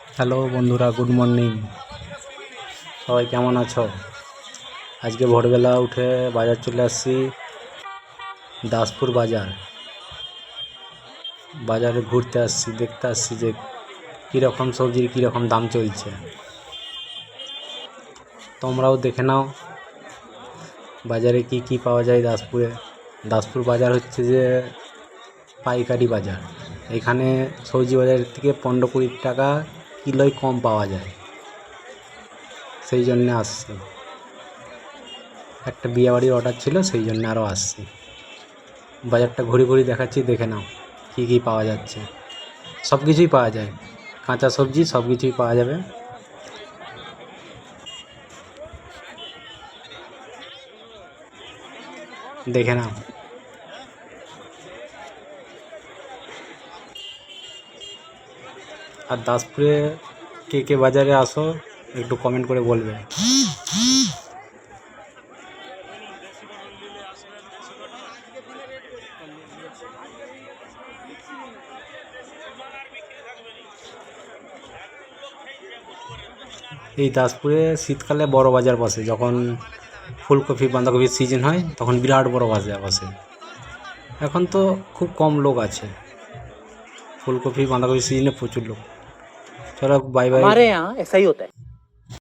Hello বন্ধুরা, good morning. সবাই কেমন আছো? আজকে ভোরবেলা উঠে বাজার চলে আসছি, দাসপুর বাজার। বাজারে ঘুরতে আসছি, দেখতে আসছি যে কীরকম সবজির কীরকম দাম চলছে। তোমরাও দেখে নাও বাজারে কি কি পাওয়া যায় দাসপুরে। দাসপুর বাজার হচ্ছে যে পাইকারি বাজার। এখানে সবজি বাজারের থেকে 15-20 টাকা কিলোই কম পাওয়া যায়, সেই জন্যে আসছি। একটা বিয়েবাড়ির অর্ডার ছিল, সেই জন্য আরও আসছি। বাজারটা ঘুরে ঘুরে দেখাচ্ছি, দেখে নাও কী কী পাওয়া যাচ্ছে। সব কিছুই পাওয়া যায়, কাঁচা সবজি সব কিছুই পাওয়া যাবে, দেখে নাও। আর দাসপুরে কে কে বাজারে আসো একটু কমেন্ট করে বলবে। এই দাসপুরে শীতকালে বড় বাজার বসে, যখন ফুলকপি বাঁধাকপির সিজন হয় তখন বিরাট বড় বাজার বসে। এখন তো খুব কম লোক আছে, ফুলকপি বাঁধাকপির সিজনে প্রচুর লোগ। চলো, বাই বাই। हमारे यहाँ ऐसा ही होता है।